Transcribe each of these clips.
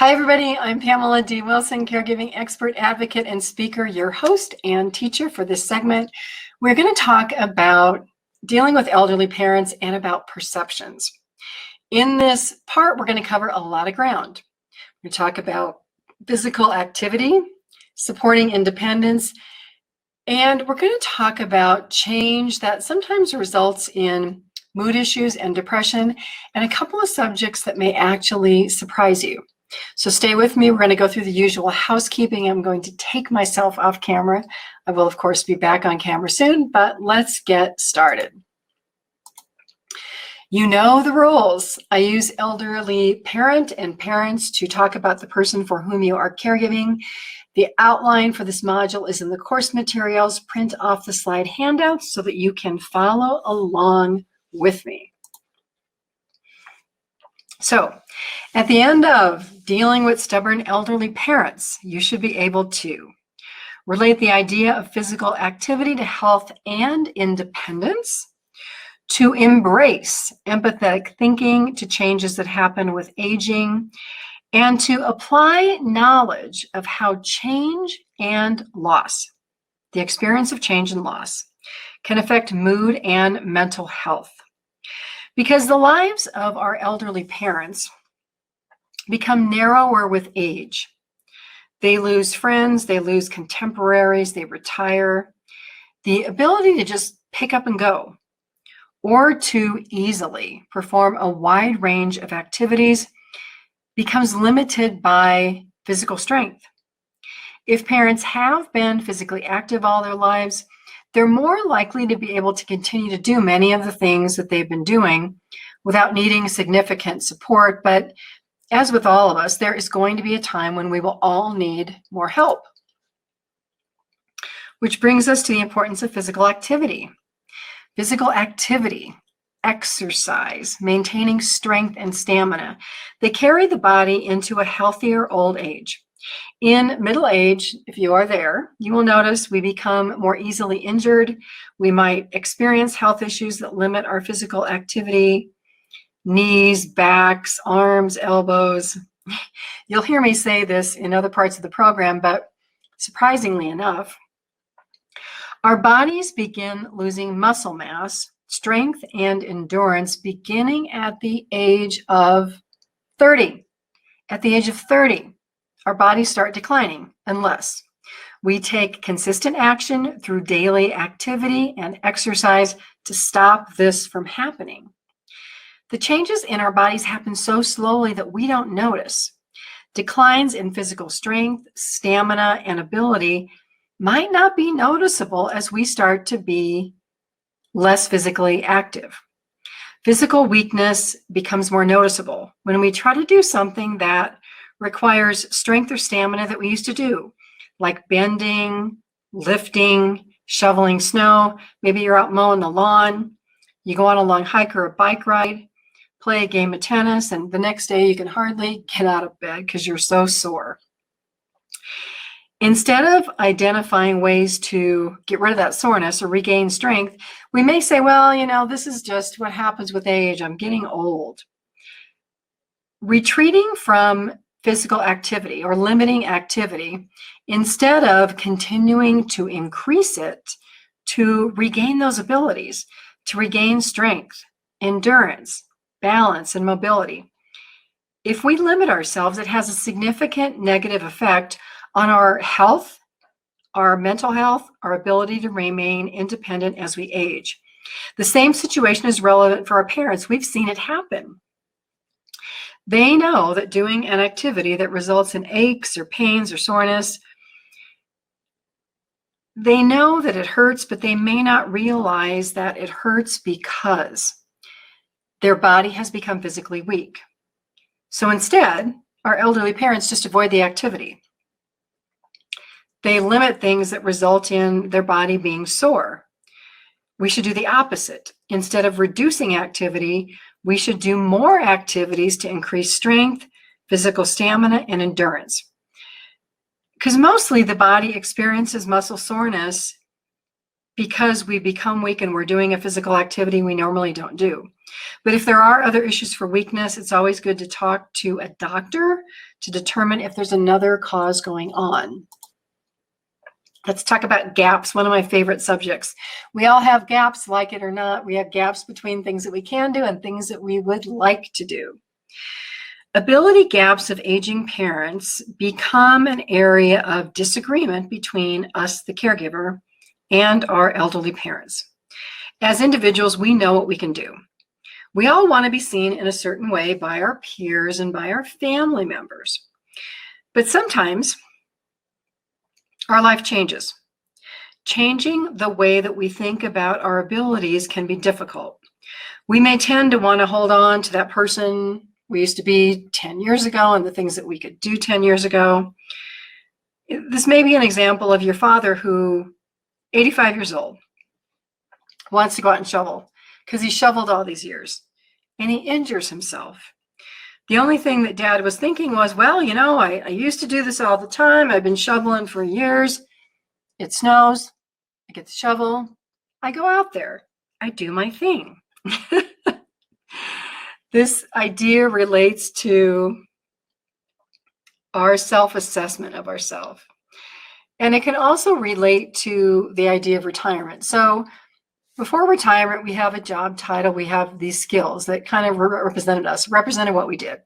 Hi, everybody. I'm Pamela D Wilson, caregiving expert, advocate, and speaker, your host and teacher for this segment. We're going to talk about dealing with elderly parents and about perceptions. In this part, we're going to cover a lot of ground. We talk about physical activity, supporting independence, and we're going to talk about change that sometimes results in mood issues and depression, and a couple of subjects that may actually surprise you. So stay with me. We're going to go through the usual housekeeping. I'm going to take myself off camera. I will, of course, be back on camera soon, but let's get started. You know the rules. I use elderly parent and parents to talk about the person for whom you are caregiving. The outline for this module is in the course materials. Print off the slide handouts so that you can follow along with me. So, at the end of dealing with stubborn elderly parents, you should be able to relate the idea of physical activity to health and independence, to embrace empathetic thinking to changes that happen with aging, and to apply knowledge of how change and loss, the experience of change and loss, can affect mood and mental health. Because the lives of our elderly parents become narrower with age. They lose friends, they lose contemporaries, they retire. The ability to just pick up and go, or to easily perform a wide range of activities, becomes limited by physical strength. If parents have been physically active all their lives, they're more likely to be able to continue to do many of the things that they've been doing without needing significant support. But as with all of us, there is going to be a time when we will all need more help. Which brings us to the importance of physical activity. Physical activity, exercise, maintaining strength and stamina, they carry the body into a healthier old age. In middle age, if you are there, you will notice we become more easily injured. We might experience health issues that limit our physical activity, knees, backs, arms, elbows. You'll hear me say this in other parts of the program, but surprisingly enough, our bodies begin losing muscle mass, strength, and endurance beginning at the age of 30. At the age of 30, our bodies start declining unless we take consistent action through daily activity and exercise to stop this from happening. The changes in our bodies happen so slowly that we don't notice. Declines in physical strength, stamina, and ability might not be noticeable as we start to be less physically active. Physical weakness becomes more noticeable when we try to do something that requires strength or stamina that we used to do, like bending, lifting, shoveling snow. Maybe you're out mowing the lawn, you go on a long hike or a bike ride, play a game of tennis, and the next day you can hardly get out of bed because you're so sore. Instead of identifying ways to get rid of that soreness or regain strength, we may say, well, this is just what happens with age. I'm getting old. Retreating from physical activity or limiting activity, instead of continuing to increase it to regain those abilities, to regain strength, endurance, balance, and mobility. If we limit ourselves, it has a significant negative effect on our health, our mental health, our ability to remain independent as we age. The same situation is relevant for our parents. We've seen it happen. They know that doing an activity that results in aches or pains or soreness, they know that it hurts, but they may not realize that it hurts because their body has become physically weak. So instead, our elderly parents just avoid the activity. They limit things that result in their body being sore. We should do the opposite. Instead of reducing activity, we should do more activities to increase strength, physical stamina, and endurance. Because mostly the body experiences muscle soreness because we become weak and we're doing a physical activity we normally don't do. But if there are other issues for weakness, it's always good to talk to a doctor to determine if there's another cause going on. Let's talk about gaps, one of my favorite subjects. We all have gaps, like it or not. We have gaps between things that we can do and things that we would like to do. Ability gaps of aging parents become an area of disagreement between us, the caregiver, and our elderly parents. As individuals, we know what we can do. We all want to be seen in a certain way by our peers and by our family members. But sometimes our life changes. Changing the way that we think about our abilities can be difficult. We may tend to want to hold on to that person we used to be 10 years ago and the things that we could do 10 years ago. This may be an example of your father who, 85 years old, wants to go out and shovel because he shoveled all these years and he injures himself. The only thing that Dad was thinking was, well, you know, I used to do this all the time. I've been shoveling for years. It snows. I get the shovel. I go out there. I do my thing. This idea relates to our self-assessment of ourselves. And it can also relate to the idea of retirement. So before retirement, we have a job title, we have these skills that kind of represented what we did.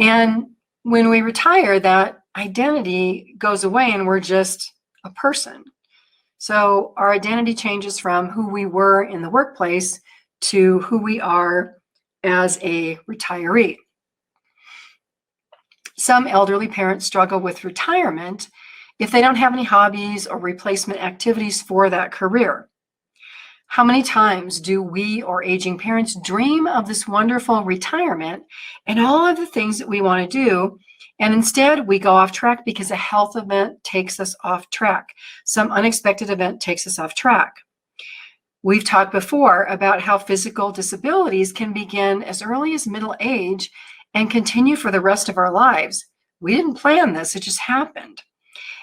And when we retire, that identity goes away and we're just a person. So our identity changes from who we were in the workplace to who we are as a retiree. Some elderly parents struggle with retirement if they don't have any hobbies or replacement activities for that career. How many times do we or aging parents dream of this wonderful retirement and all of the things that we want to do, and instead we go off track because a health event takes us off track. Some unexpected event takes us off track. We've talked before about how physical disabilities can begin as early as middle age and continue for the rest of our lives. We didn't plan this, it just happened.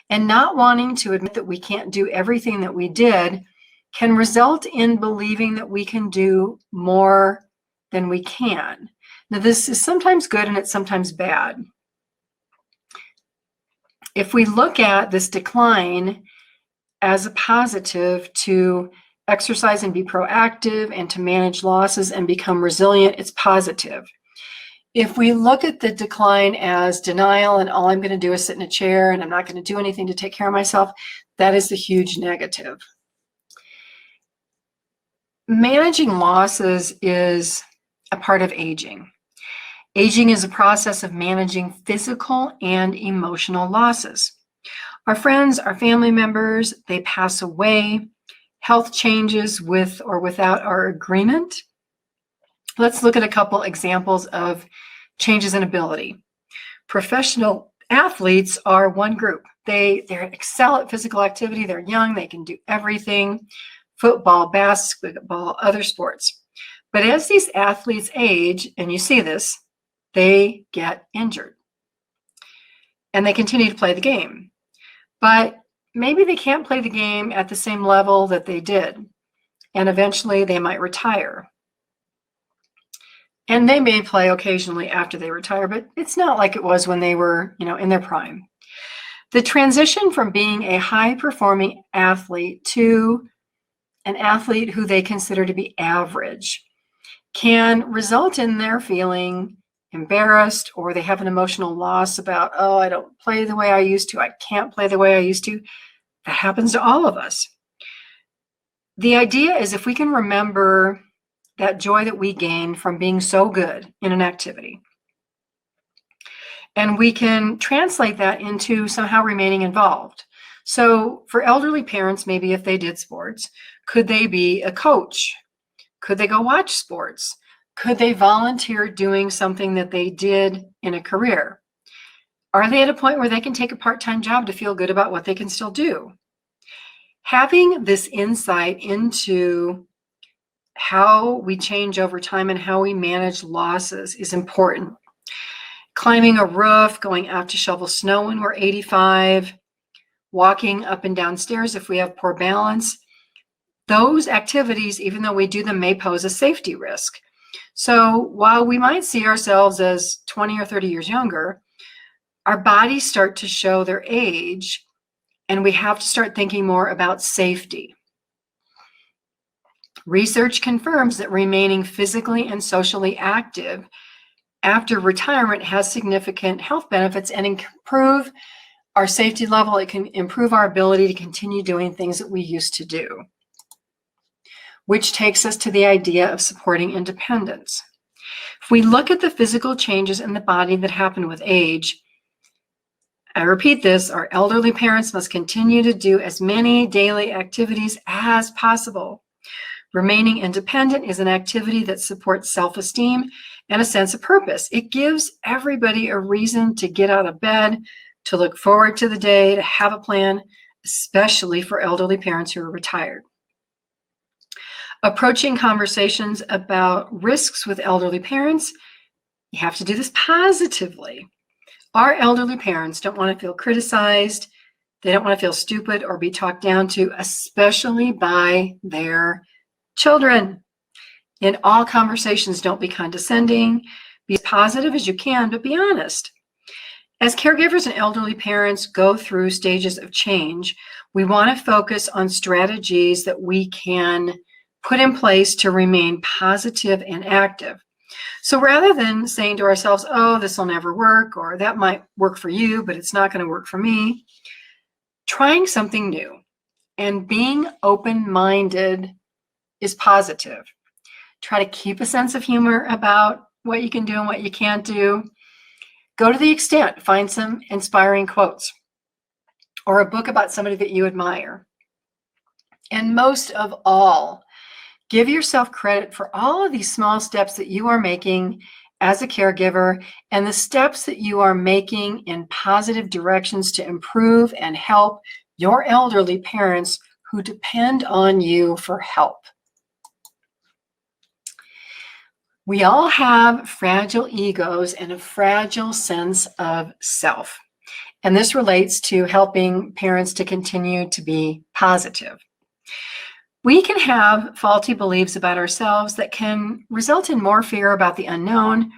And not wanting to admit that we can't do everything that we did can result in believing that we can do more than we can. Now, this is sometimes good and it's sometimes bad. If we look at this decline as a positive to exercise and be proactive and to manage losses and become resilient, it's positive. If we look at the decline as denial and all I'm going to do is sit in a chair and I'm not going to do anything to take care of myself, that is the huge negative. Managing losses is a part of aging. Aging is a process of managing physical and emotional losses. Our friends, our family members, they pass away. Health changes with or without our agreement. Let's look at a couple examples of changes in ability. Professional athletes are one group. They excel at physical activity. They're young. They can do everything. Football, basketball, other sports. But as these athletes age, and you see this, they get injured. And they continue to play the game. But maybe they can't play the game at the same level that they did. And eventually they might retire. And they may play occasionally after they retire, but it's not like it was when they were, in their prime. The transition from being a high-performing athlete to an athlete who they consider to be average can result in their feeling embarrassed, or they have an emotional loss about, oh, I don't play the way I used to. I can't play the way I used to. That happens to all of us. The idea is if we can remember that joy that we gain from being so good in an activity, and we can translate that into somehow remaining involved. So for elderly parents, maybe if they did sports, could they be a coach? Could they go watch sports? Could they volunteer doing something that they did in a career? Are they at a point where they can take a part-time job to feel good about what they can still do? Having this insight into how we change over time and how we manage losses is important. Climbing a roof, going out to shovel snow when we're 85, walking up and down stairs if we have poor balance. those activities, even though we do them, may pose a safety risk. So while we might see ourselves as 20 or 30 years younger, our bodies start to show their age, and we have to start thinking more about safety. Research confirms that remaining physically and socially active after retirement has significant health benefits and improve our safety level. It can improve our ability to continue doing things that we used to do, which takes us to the idea of supporting independence. If we look at the physical changes in the body that happen with age, I repeat this, our elderly parents must continue to do as many daily activities as possible. Remaining independent is an activity that supports self-esteem and a sense of purpose. It gives everybody a reason to get out of bed, to look forward to the day, to have a plan, especially for elderly parents who are retired. Approaching conversations about risks with elderly parents, you have to do this positively. Our elderly parents don't want to feel criticized. They don't want to feel stupid or be talked down to, especially by their children. In all conversations, don't be condescending. Be as positive as you can, but be honest. As caregivers and elderly parents go through stages of change, we want to focus on strategies that we can put in place to remain positive and active. So rather than saying to ourselves, oh, this will never work, or that might work for you, but it's not going to work for me, trying something new and being open-minded is positive. Try to keep a sense of humor about what you can do and what you can't do. Go to the extent, find some inspiring quotes or a book about somebody that you admire. And most of all, give yourself credit for all of these small steps that you are making as a caregiver and the steps that you are making in positive directions to improve and help your elderly parents who depend on you for help. We all have fragile egos and a fragile sense of self. And this relates to helping parents to continue to be positive. We can have faulty beliefs about ourselves that can result in more fear about the unknown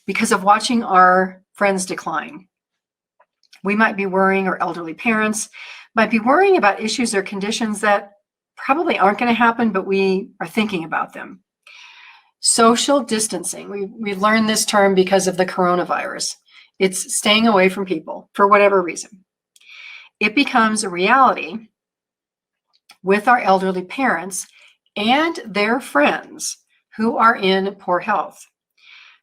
because of watching our friends decline. We might be worrying, or elderly parents might be worrying about issues or conditions that probably aren't going to happen, but we are thinking about them. Social distancing. We learned this term because of the coronavirus. It's staying away from people for whatever reason. It becomes a reality with our elderly parents and their friends who are in poor health.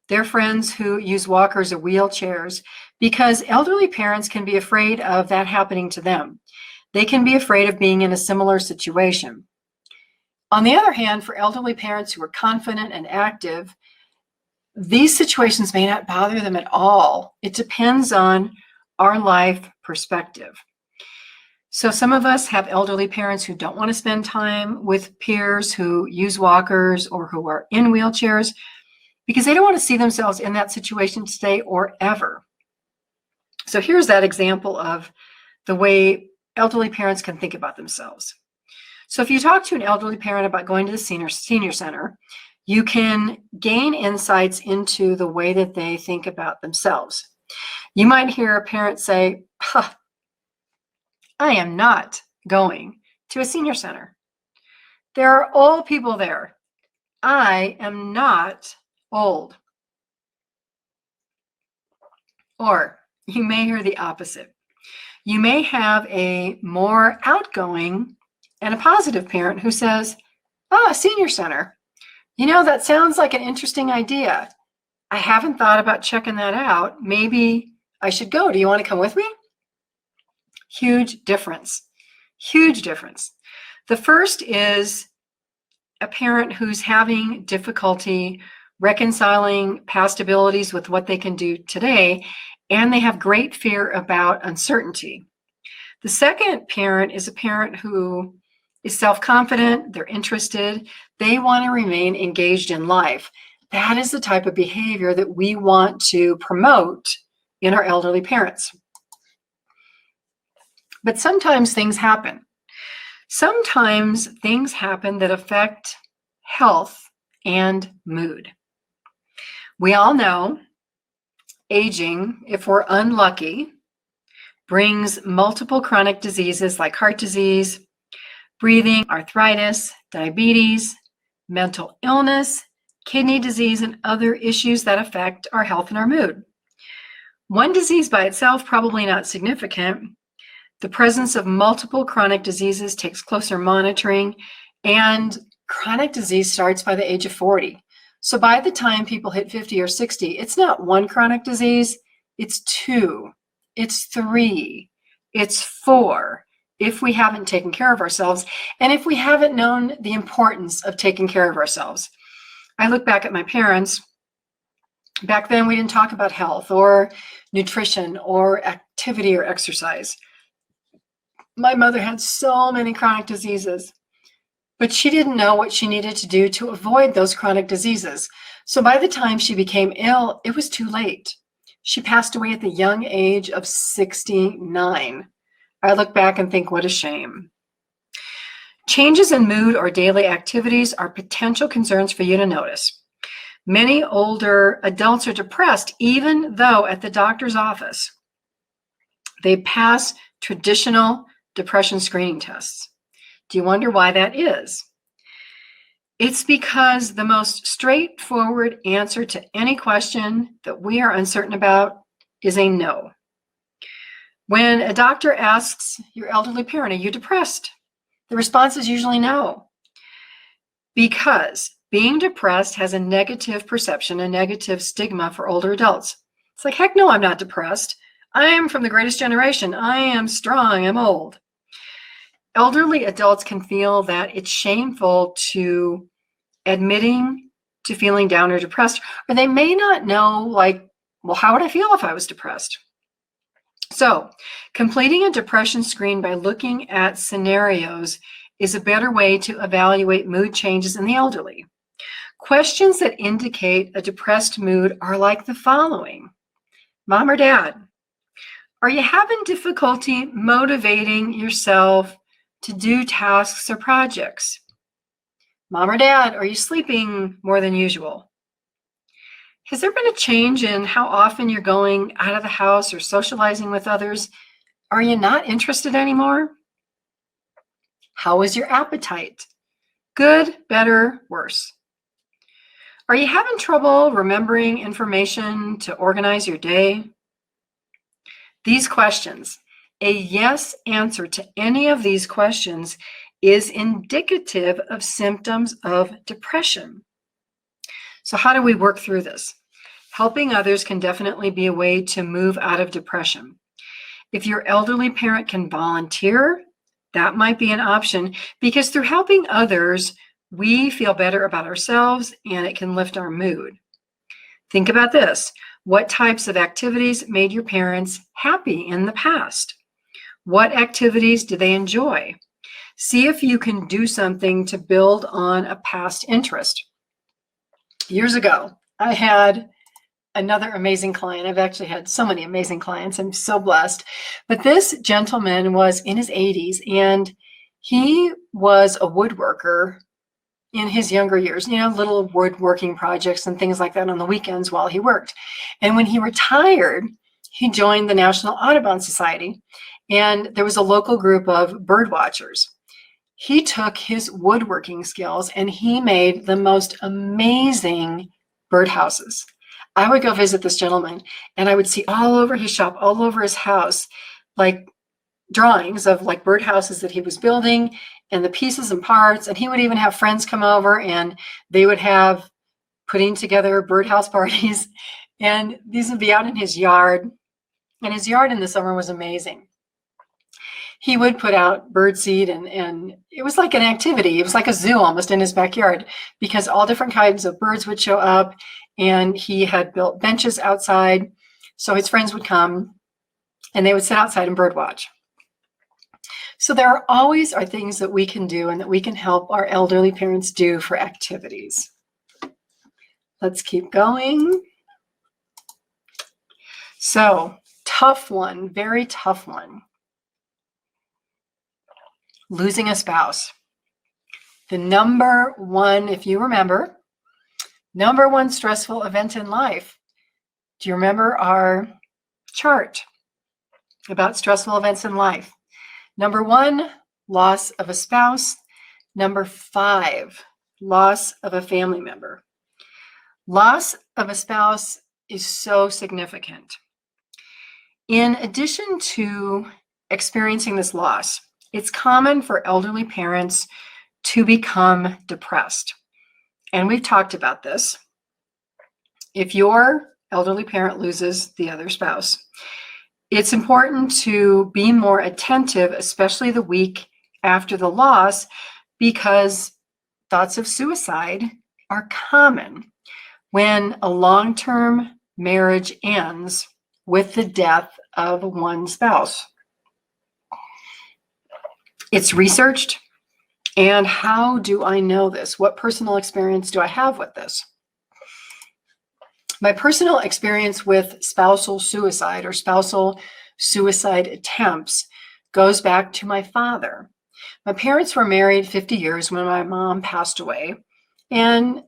Their friends who use walkers or wheelchairs, because elderly parents can be afraid of that happening to them. They can be afraid of being in a similar situation. On the other hand, for elderly parents who are confident and active, these situations may not bother them at all. It depends on our life perspective. So some of us have elderly parents who don't want to spend time with peers who use walkers or who are in wheelchairs because they don't want to see themselves in that situation today or ever. So here's that example of the way elderly parents can think about themselves. So if you talk to an elderly parent about going to the senior center, you can gain insights into the way that they think about themselves. You might hear a parent say, I am not going to a senior center. There are old people there. I am not old. Or you may hear the opposite. You may have a more outgoing and a positive parent who says, a senior center. You know, that sounds like an interesting idea. I haven't thought about checking that out. Maybe I should go. Do you want to come with me? Huge difference. Huge difference. The first is a parent who's having difficulty reconciling past abilities with what they can do today, and they have great fear about uncertainty. The second parent is a parent who is self-confident, they're interested, they want to remain engaged in life. That is the type of behavior that we want to promote in our elderly parents. But sometimes things happen. Sometimes things happen that affect health and mood. We all know aging, if we're unlucky, brings multiple chronic diseases like heart disease, breathing, arthritis, diabetes, mental illness, kidney disease, and other issues that affect our health and our mood. One disease by itself, probably not significant. The presence of multiple chronic diseases takes closer monitoring, and chronic disease starts by the age of 40. So by the time people hit 50 or 60, it's not one chronic disease, it's 2, it's 3, it's 4, if we haven't taken care of ourselves, and if we haven't known the importance of taking care of ourselves. I look back at my parents. Back then, we didn't talk about health or nutrition or activity or exercise. My mother had so many chronic diseases, but she didn't know what she needed to do to avoid those chronic diseases. So by the time she became ill, it was too late. She passed away at the young age of 69. I look back and think, what a shame. Changes in mood or daily activities are potential concerns for you to notice. Many older adults are depressed, even though at the doctor's office, they pass traditional depression screening tests. Do you wonder why that is? It's because the most straightforward answer to any question that we are uncertain about is a no. When a doctor asks your elderly parent, are you depressed? The response is usually no. Because being depressed has a negative perception, a negative stigma for older adults. It's like, heck no, I'm not depressed. I am from the greatest generation. I am strong, I'm old. Elderly adults can feel that it's shameful to admitting to feeling down or depressed, or they may not know, like, well, how would I feel if I was depressed? So, completing a depression screen by looking at scenarios is a better way to evaluate mood changes in the elderly. Questions that indicate a depressed mood are like the following. Mom or Dad, are you having difficulty motivating yourself to do tasks or projects? Mom or Dad, are you sleeping more than usual? Has there been a change in how often you're going out of the house or socializing with others? Are you not interested anymore? How is your appetite? Good, better, worse? Are you having trouble remembering information to organize your day? These questions, a yes answer to any of these questions is indicative of symptoms of depression. So how do we work through this? Helping others can definitely be a way to move out of depression. If your elderly parent can volunteer, that might be an option, because through helping others, we feel better about ourselves and it can lift our mood. Think about this. What types of activities made your parents happy in the past? What activities do they enjoy? See if you can do something to build on a past interest. Years ago, I had another amazing client. I've actually had so many amazing clients. I'm so blessed. But this gentleman was in his 80s, and he was a woodworker in his younger years, little woodworking projects and things like that on the weekends while he worked. And when he retired, he joined the National Audubon Society, and there was a local group of bird watchers. He took his woodworking skills and he made the most amazing birdhouses. I would go visit this gentleman and I would see all over his shop, all over his house, like drawings of like birdhouses that he was building and the pieces and parts. And he would even have friends come over and they would have putting together birdhouse parties. And these would be out in his yard. And his yard in the summer was amazing. He would put out birdseed and it was like an activity. It was like a zoo almost in his backyard because all different kinds of birds would show up, and he had built benches outside. So his friends would come and they would sit outside and bird watch. So there always are things that we can do and that we can help our elderly parents do for activities. Let's keep going. So, tough one, very tough one. losing a spouse. The number one, if you remember, number one stressful event in life. Do you remember our chart about stressful events in life? Number one, loss of a spouse. Number 5, loss of a family member. Loss of a spouse is so significant. In addition to experiencing this loss, it's common for elderly parents to become depressed. And we've talked about this. If your elderly parent loses the other spouse, it's important to be more attentive, especially the week after the loss, because thoughts of suicide are common when a long-term marriage ends with the death of one spouse. It's researched. And how do I know this? What personal experience do I have with this? My personal experience with spousal suicide or spousal suicide attempts goes back to my father. My parents were married 50 years when my mom passed away. And,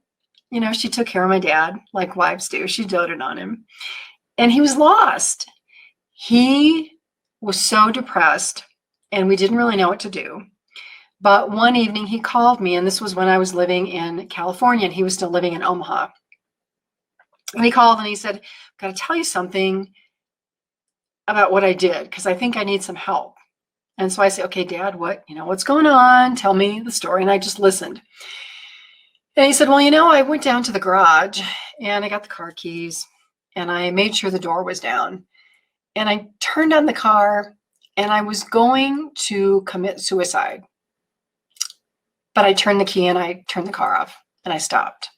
she took care of my dad like wives do. She doted on him. And he was lost. He was so depressed, and we didn't really know what to do. But one evening he called me, and this was when I was living in California, and he was still living in Omaha. And he called and he said, "I've got to tell you something about what I did, because I think I need some help." And so I said, "Okay, Dad, what's going on? Tell me the story." And I just listened. And he said, "Well, I went down to the garage and I got the car keys and I made sure the door was down. And I turned on the car and I was going to commit suicide. But I turned the key and I turned the car off and I stopped."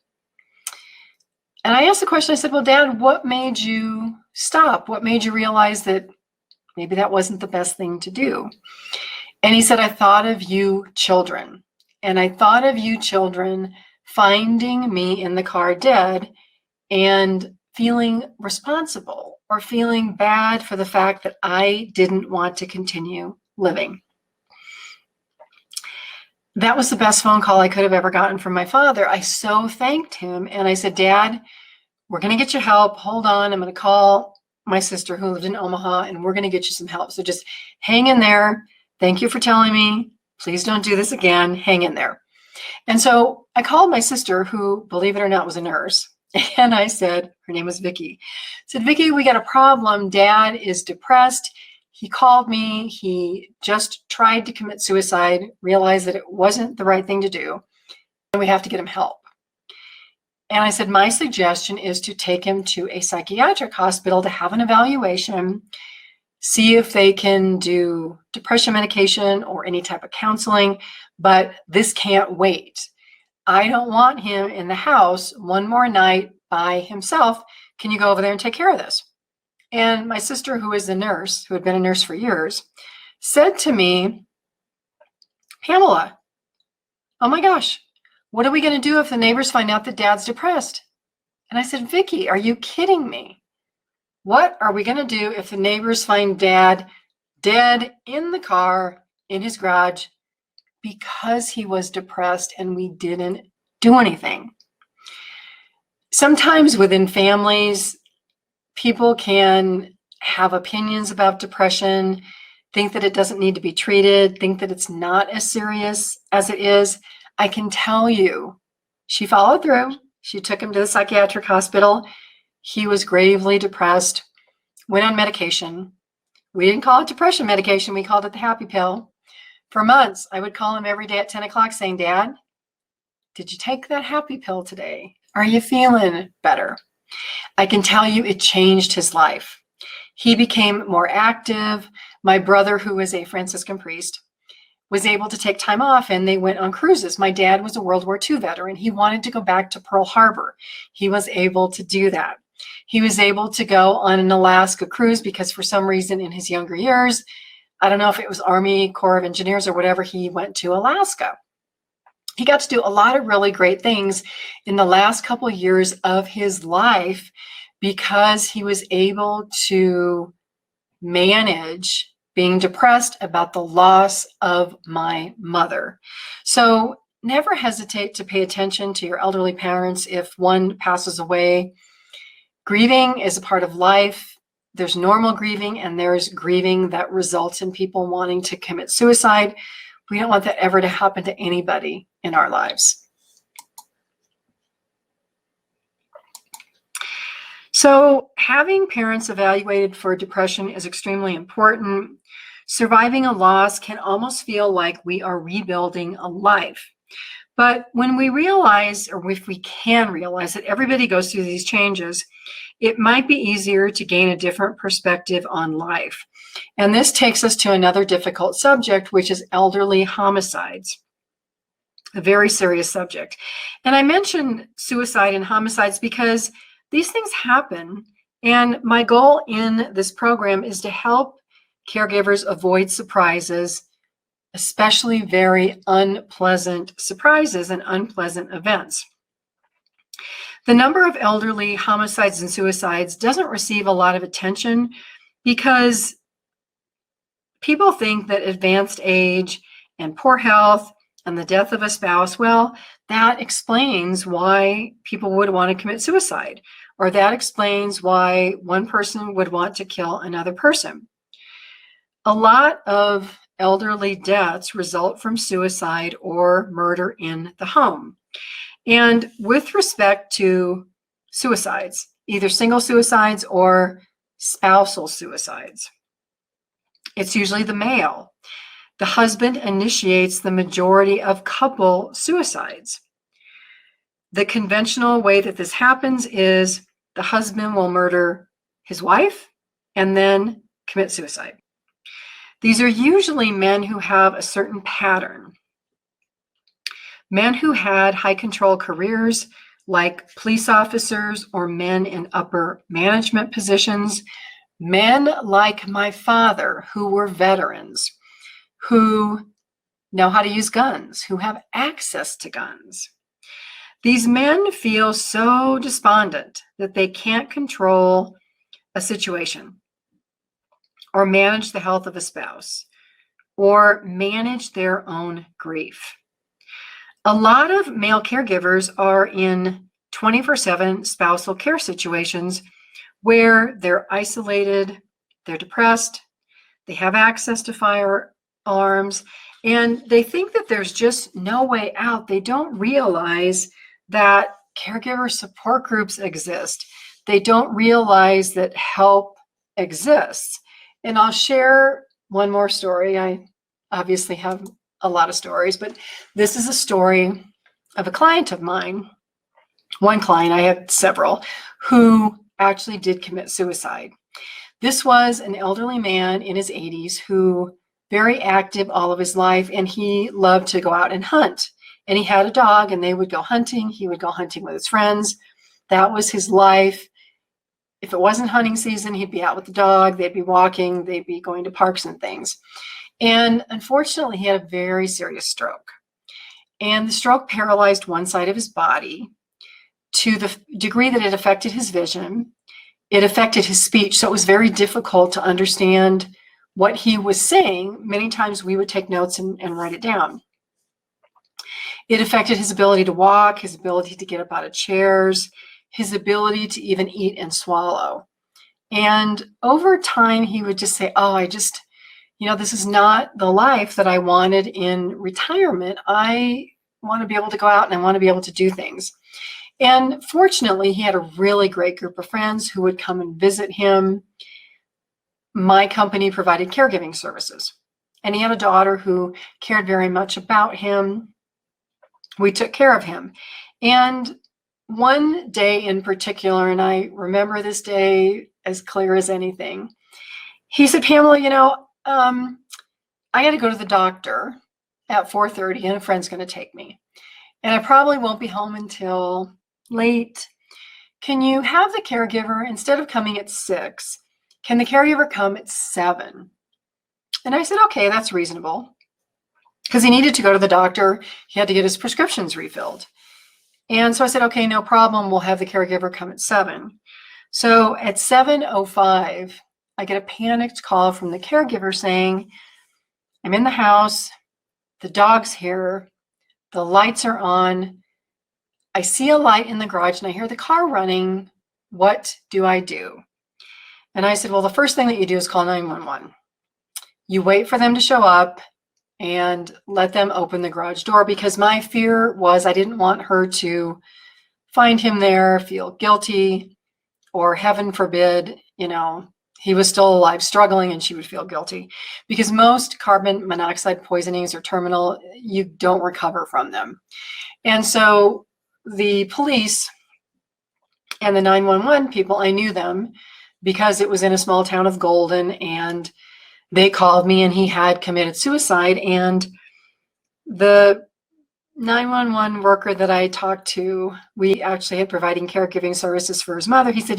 And I asked the question, I said, "Well, Dad, what made you stop? What made you realize that maybe that wasn't the best thing to do?" And he said, "I thought of you children. And I thought of you children finding me in the car dead and feeling responsible or feeling bad for the fact that I didn't want to continue living." That was the best phone call I could have ever gotten from my father. I so thanked him. And I said, "Dad, we're going to get you help. Hold on. I'm going to call my sister who lived in Omaha and we're going to get you some help. So just hang in there. Thank you for telling me. Please don't do this again. Hang in there." And so I called my sister, who, believe it or not, was a nurse. And I said, her name was Vicky. I said, "Vicky, we got a problem. Dad is depressed. He called me. He just tried to commit suicide, realized that it wasn't the right thing to do, and we have to get him help." And I said, "My suggestion is to take him to a psychiatric hospital to have an evaluation, see if they can do depression medication or any type of counseling, but this can't wait. I don't want him in the house one more night by himself. Can you go over there and take care of this?" And my sister, who is a nurse, who had been a nurse for years, said to me, "Pamela, oh my gosh, what are we going to do if the neighbors find out that Dad's depressed?" And I said, "Vicky, are you kidding me? What are we going to do if the neighbors find Dad dead in the car in his garage because he was depressed and we didn't do anything?" Sometimes within families, people can have opinions about depression, think that it doesn't need to be treated, think that it's not as serious as it is. I can tell you, she followed through. She took him to the psychiatric hospital. He was gravely depressed, went on medication. We didn't call it depression medication. We called it the happy pill. For months, I would call him every day at 10 o'clock saying, "Dad, did you take that happy pill today? Are you feeling better?" I can tell you it changed his life. He became more active. My brother, who is a Franciscan priest, was able to take time off and they went on cruises. My dad was a World War II veteran. He wanted to go back to Pearl Harbor. He was able to do that. He was able to go on an Alaska cruise because for some reason in his younger years, I don't know if it was Army Corps of Engineers or whatever, he went to Alaska. He got to do a lot of really great things in the last couple of years of his life because he was able to manage being depressed about the loss of my mother. So never hesitate to pay attention to your elderly parents if one passes away. Grieving is a part of life. There's normal grieving and there's grieving that results in people wanting to commit suicide. We don't want that ever to happen to anybody in our lives. So having parents evaluated for depression is extremely important. Surviving a loss can almost feel like we are rebuilding a life. But when we realize, or if we can realize that everybody goes through these changes, it might be easier to gain a different perspective on life. And this takes us to another difficult subject, which is elderly homicides, a very serious subject. And I mentioned suicide and homicides because these things happen. And my goal in this program is to help caregivers avoid surprises, especially very unpleasant surprises and unpleasant events. The number of elderly homicides and suicides doesn't receive a lot of attention because people think that advanced age and poor health and the death of a spouse, well, that explains why people would want to commit suicide, or that explains why one person would want to kill another person. A lot of elderly deaths result from suicide or murder in the home. And with respect to suicides, either single suicides or spousal suicides, it's usually the male. The husband initiates the majority of couple suicides. The conventional way that this happens is the husband will murder his wife and then commit suicide. These are usually men who have a certain pattern. Men who had high control careers like police officers or men in upper management positions, men like my father who were veterans, who know how to use guns, who have access to guns. These men feel so despondent that they can't control a situation or manage the health of a spouse or manage their own grief. A lot of male caregivers are in 24/7 spousal care situations where they're isolated, they're depressed, they have access to firearms, and they think that there's just no way out. They don't realize that caregiver support groups exist. They don't realize that help exists. And I'll share one more story. I obviously have a lot of stories, but this is a story of a client of mine. One client, I have several, who actually did commit suicide. This was an elderly man in his 80s who very active all of his life, and he loved to go out and hunt. And he had a dog, and they would go hunting. He would go hunting with his friends. That was his life. If it wasn't hunting season, he'd be out with the dog. They'd be walking. They'd be going to parks and things. And unfortunately, he had a very serious stroke. And the stroke paralyzed one side of his body to the degree that it affected his vision. It affected his speech. So it was very difficult to understand what he was saying. Many times we would take notes and write it down. It affected his ability to walk, his ability to get up out of chairs, his ability to even eat and swallow. And over time, he would just say, oh, this is not the life that I wanted in retirement. I want to be able to go out and I want to be able to do things. And fortunately, he had a really great group of friends who would come and visit him. My company provided caregiving services. And he had a daughter who cared very much about him. We took care of him. And one day in particular, and I remember this day as clear as anything, he said, Pamela, I got to go to the doctor at 4:30 and a friend's going to take me. And I probably won't be home until late. Can you have the caregiver, instead of coming at 6, can the caregiver come at 7? And I said, okay, that's reasonable. Because he needed to go to the doctor. He had to get his prescriptions refilled. And so I said, okay, no problem. We'll have the caregiver come at 7. So at 7:05, I get a panicked call from the caregiver saying, I'm in the house, the dog's here, the lights are on, I see a light in the garage and I hear the car running. What do I do? And I said, well, the first thing that you do is call 911. You wait for them to show up and let them open the garage door, because my fear was I didn't want her to find him there, feel guilty, or heaven forbid, he was still alive, struggling, and she would feel guilty. Because most carbon monoxide poisonings are terminal. You don't recover from them. And so the police and the 911 people, I knew them because it was in a small town of Golden, and they called me and he had committed suicide. And the 911 worker that I talked to, we actually had providing caregiving services for his mother. He said,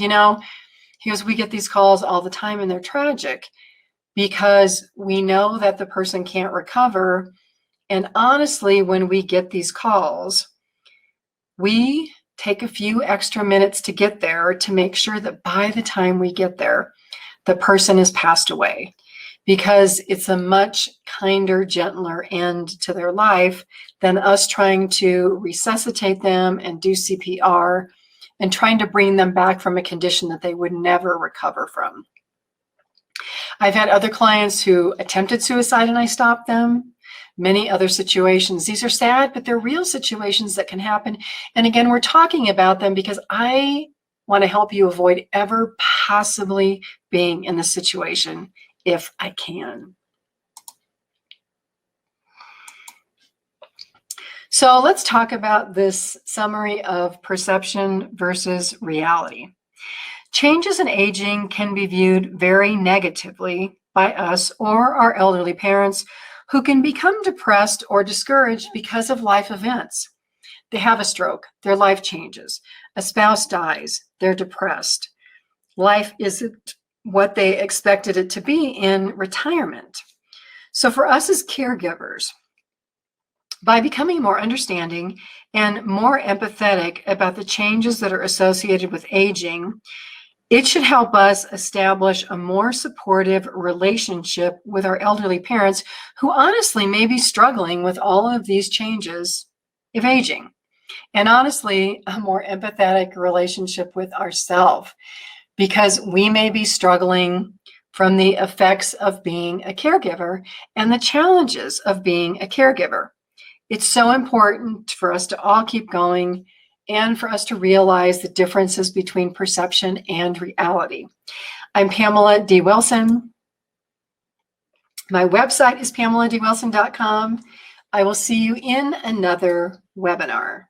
he goes, we get these calls all the time and they're tragic because we know that the person can't recover. And honestly, when we get these calls, we take a few extra minutes to get there to make sure that by the time we get there, the person has passed away, because it's a much kinder, gentler end to their life than us trying to resuscitate them and do CPR and trying to bring them back from a condition that they would never recover from. I've had other clients who attempted suicide and I stopped them. Many other situations. These are sad, but they're real situations that can happen. And again, we're talking about them because I want to help you avoid ever possibly being in this situation if I can. So let's talk about this summary of perception versus reality. Changes in aging can be viewed very negatively by us or our elderly parents, who can become depressed or discouraged because of life events. They have a stroke, their life changes. A spouse dies, they're depressed. Life isn't what they expected it to be in retirement. So for us as caregivers, by becoming more understanding and more empathetic about the changes that are associated with aging, it should help us establish a more supportive relationship with our elderly parents who honestly may be struggling with all of these changes of aging. And honestly, a more empathetic relationship with ourselves, because we may be struggling from the effects of being a caregiver and the challenges of being a caregiver. It's so important for us to all keep going and for us to realize the differences between perception and reality. I'm Pamela D Wilson. My website is PamelaDWilson.com. I will see you in another webinar.